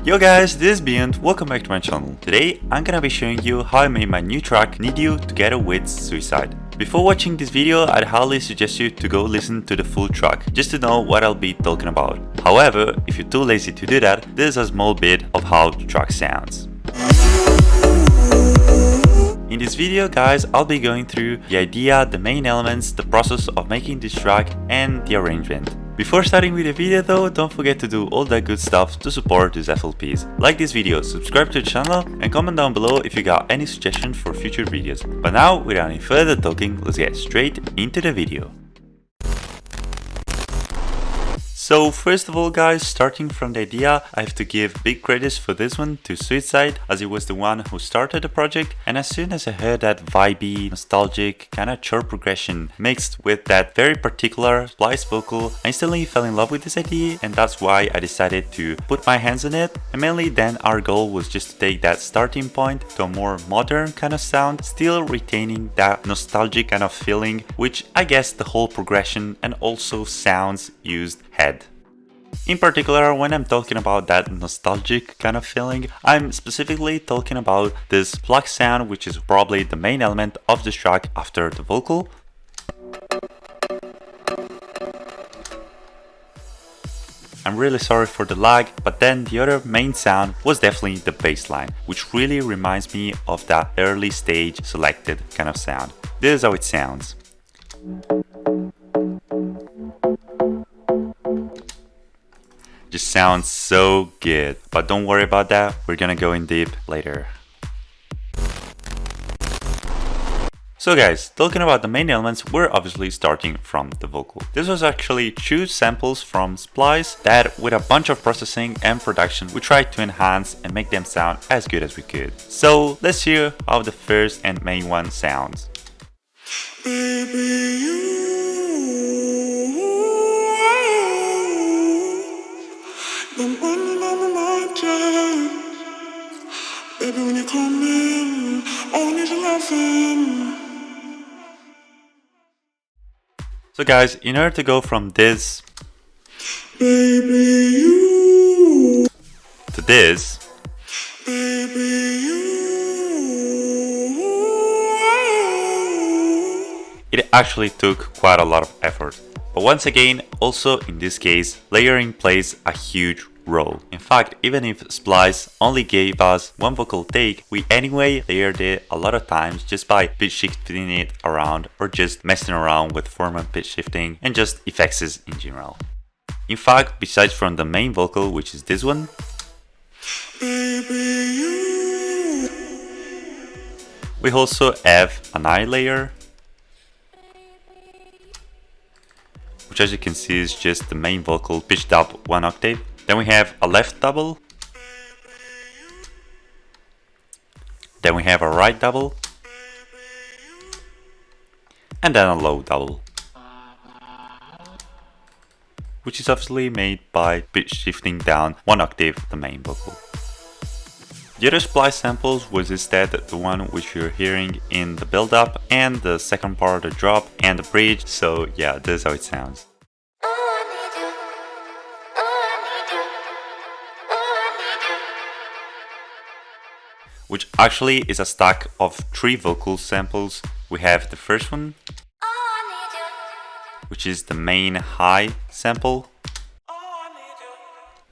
Yo guys, this is BIONT, welcome back to my channel. Today I'm gonna be showing you how I made my new track Need You together with Suicide. Before watching this video, I'd highly suggest you to go listen to the full track, just to know what I'll be talking about. However, if you're too lazy to do that, this is a small bit of how the track sounds. In this video guys, I'll be going through the idea, the main elements, the process of making this track and the arrangement. Before starting with the video though, don't forget to do all that good stuff to support these FLPs. Like this video, subscribe to the channel and comment down below if you got any suggestions for future videos. But now, without any further talking, let's get straight into the video. So first of all guys, starting from the idea, I have to give big credits for this one to Suitside, as he was the one who started the project, and as soon as I heard that vibey, nostalgic, kinda chord progression mixed with that very particular splice vocal, I instantly fell in love with this idea, and that's why I decided to put my hands on it. And mainly then our goal was just to take that starting point to a more modern kind of sound, still retaining that nostalgic kind of feeling, which I guess the whole progression and also sounds used had. In particular, when I'm talking about that nostalgic kind of feeling, I'm specifically talking about this PLUCKS sound, which is probably the main element of this track after the vocal. I'm really sorry for the lag, but then the other main sound was definitely the bass line, which really reminds me of that early stage selected kind of sound. This is how it sounds. Just sounds so good, but don't worry about that, we're gonna go in deep later. So guys, talking about the main elements, we're obviously starting from the vocal. This was actually 2 samples from Splice that, with a bunch of processing and production, we tried to enhance and make them sound as good as we could. So let's hear how the first and main one sounds. Baby, when you come in, I need you laughing. So guys, in order to go from this Baby, you. to this, Baby, you. it actually took quite a lot of effort. But once again, also in this case, layering plays a huge role. In fact, even if Splice only gave us one vocal take, we anyway layered it a lot of times just by pitch shifting it around or just messing around with form and pitch shifting and just effects in general. In fact, besides from the main vocal, which is this one, we also have an eye layer, which as you can see is just the main vocal pitched up 1 octave. Then we have a left double, then we have a right double, and then a low double, which is obviously made by pitch shifting down 1 octave the main vocal. The other splice samples was instead the one which you're hearing in the build up and the second part of the drop and the bridge, so yeah, this is how it sounds. Which actually is a stack of 3 vocal samples. We have the first one, which is the main high sample.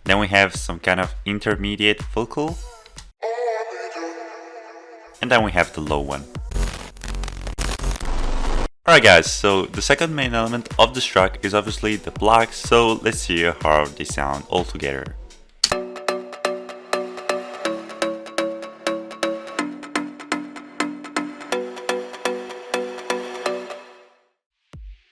Then we have some kind of intermediate vocal. And then we have the low one. Alright guys, so the second main element of this track is obviously the PLUCKS, so let's hear how they sound all together.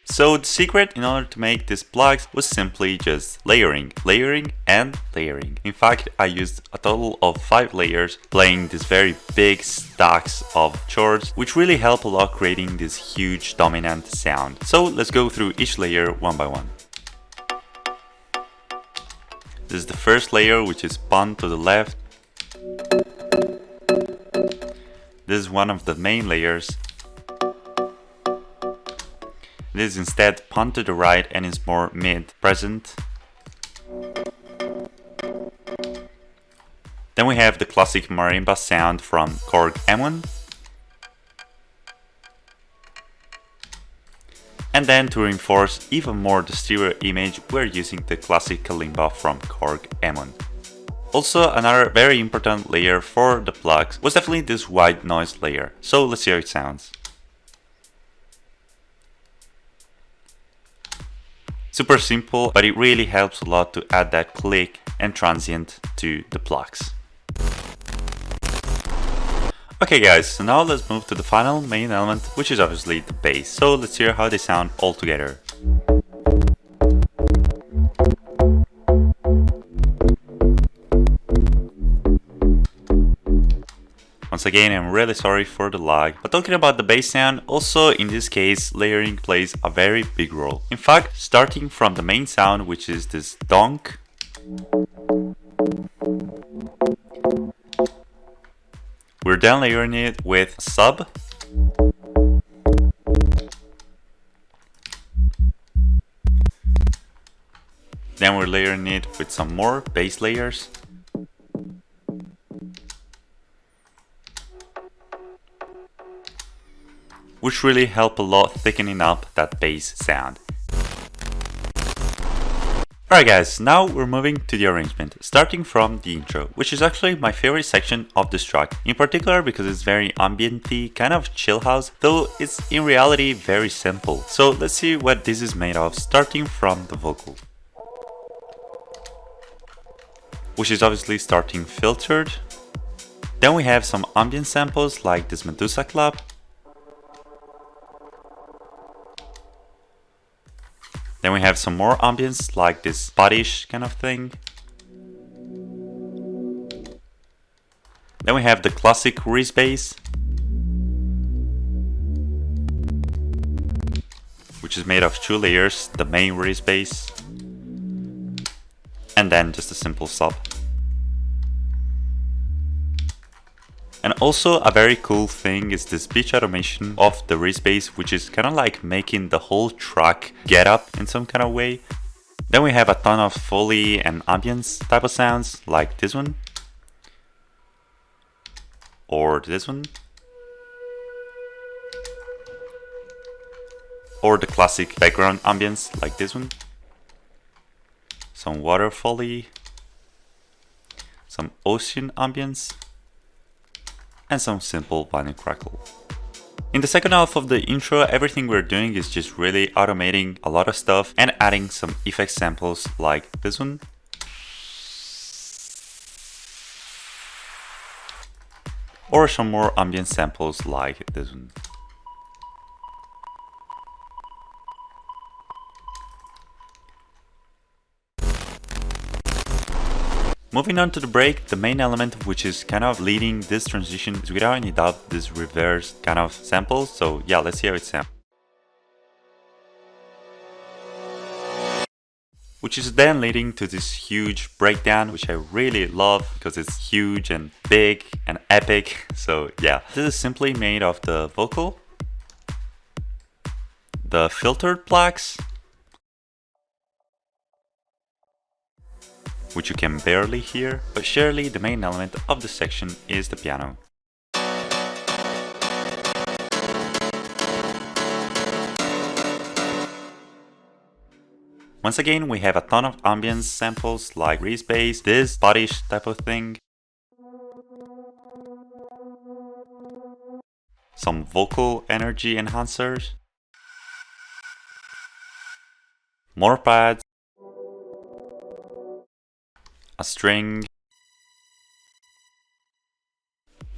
So the secret in order to make this PLUCKS was simply just layering, layering and layering. In fact, I used a total of 5 layers playing these very big stacks of chords, which really help a lot creating this huge dominant sound. So let's go through each layer one by one. This is the first layer, which is pun to the left. This is one of the main layers. This is instead pun to the right and is more mid-present. Then we have the classic marimba sound from Korg M1. And then to reinforce even more the stereo image, we're using the classic kalimba from Korg M1. Also, another very important layer for the plugs was definitely this white noise layer. So let's see how it sounds. Super simple, but it really helps a lot to add that click and transient to the plugs. Okay guys, so now let's move to the final main element, which is obviously the bass. So let's hear how they sound all together. Once again, I'm really sorry for the lag, but talking about the bass sound, also in this case, layering plays a very big role. In fact, starting from the main sound, which is this donk, we're then layering it with a sub, then we're layering it with some more bass layers, which really help a lot thickening up that bass sound. Alright guys, now we're moving to the arrangement, starting from the intro, which is actually my favorite section of this track, in particular because it's very ambient-y, kind of chill house, though it's in reality very simple. So let's see what this is made of, starting from the vocal, which is obviously starting filtered. Then we have some ambient samples like this Medusa clap. Then we have some more ambience like this spottish kind of thing. Then we have the classic res bass, which is made of two layers, the main res bass, and then just a simple sub. And also a very cool thing is this pitch automation of the res bass, which is kind of like making the whole track get up in some kind of way. Then we have a ton of Foley and ambience type of sounds like this one, or this one, or the classic background ambience like this one, some water Foley, some ocean ambience, and some simple vinyl crackle. In the second half of the intro, everything we're doing is just really automating a lot of stuff and adding some effect samples like this one, or some more ambient samples like this one. Moving on to the break, the main element which is kind of leading this transition is without any doubt this reverse kind of sample. So yeah, let's see how it sounds. Which is then leading to this huge breakdown, which I really love because it's huge and big and epic. So yeah, this is simply made of the vocal, the filtered plucks, which you can barely hear, but surely the main element of the section is the piano. Once again, we have a ton of ambience samples like res bass, this spottish type of thing, some vocal energy enhancers, more pads, a string,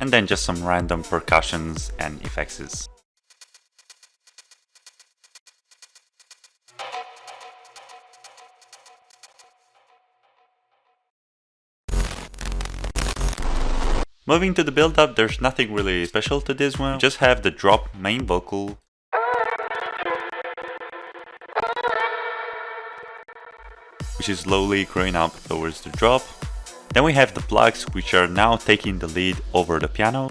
and then just some random percussions and effects. Moving to the build-up, there's nothing really special to this one. You just have the drop main vocal, which is slowly growing up towards the drop. Then we have the plugs, which are now taking the lead over the piano.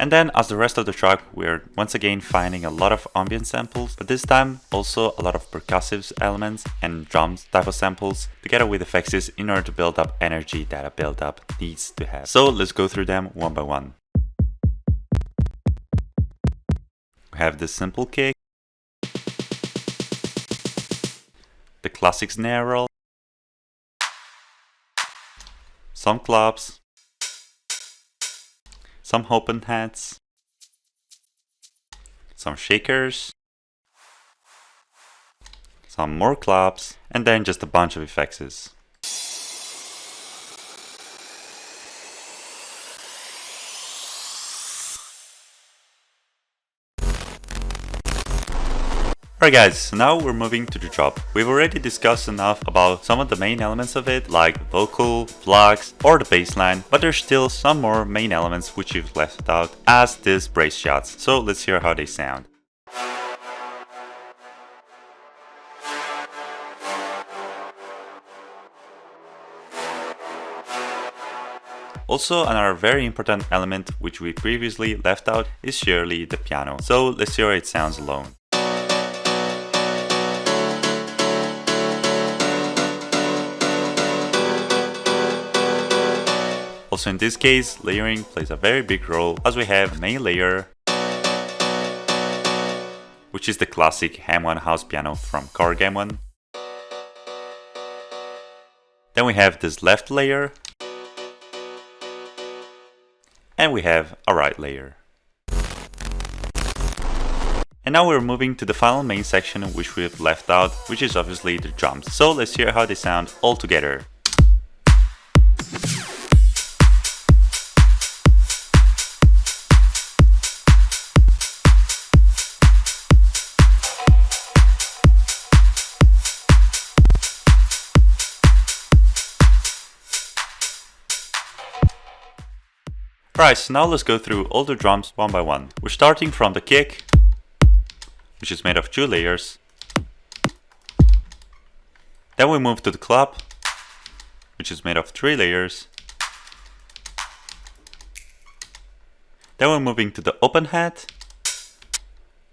And then as the rest of the track, we're once again finding a lot of ambient samples, but this time also a lot of percussive elements and drums type of samples together with effects in order to build up energy that a build up needs to have. So let's go through them one by one. We have the simple kick, the classic snare roll, some claps, some open hats, some shakers, some more claps, and then just a bunch of effects. Alright guys, so now we're moving to the drop. We've already discussed enough about some of the main elements of it, like vocal, plucks, or the bass line, but there's still some more main elements which you've left out, as these brace shots. So let's hear how they sound. Also, another very important element which we previously left out is surely the piano. So let's hear how it sounds alone. Also in this case, layering plays a very big role, as we have the main layer, which is the classic Ham 1 house piano from Core Game 1. Then we have this left layer, and we have a right layer. And now we're moving to the final main section which we've left out, which is obviously the drums. So let's hear how they sound all together. Alright, so now let's go through all the drums one by one. We're starting from the kick, which is made of 2 layers. Then we move to the clap, which is made of 3 layers. Then we're moving to the open hat,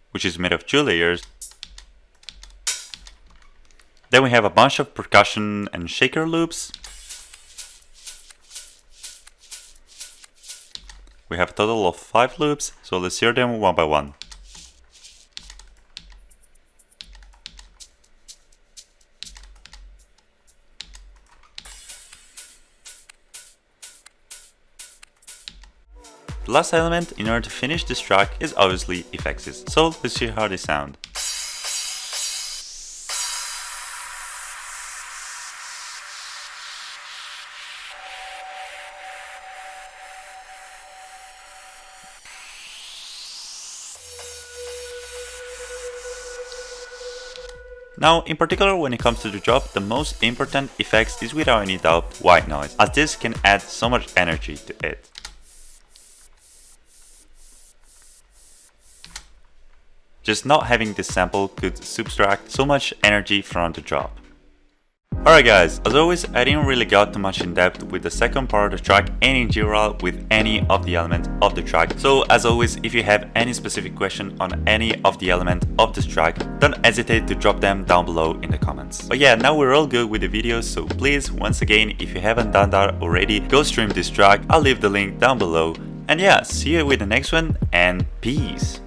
which is made of 2 layers. Then we have a bunch of percussion and shaker loops. We have a total of 5 loops, so let's hear them one by one. The last element in order to finish this track is obviously effects, so let's see how they sound. Now, in particular when it comes to the drop, the most important effects is without any doubt white noise, as this can add so much energy to it. Just not having this sample could subtract so much energy from the drop. Alright guys, as always I didn't really go too much in depth with the second part of the track and in general with any of the elements of the track. So as always, if you have any specific question on any of the elements of this track, don't hesitate to drop them down below in the comments. But yeah, now we're all good with the video, so please, once again, if you haven't done that already, go stream this track. I'll leave the link down below. And yeah, see you with the next one, and peace!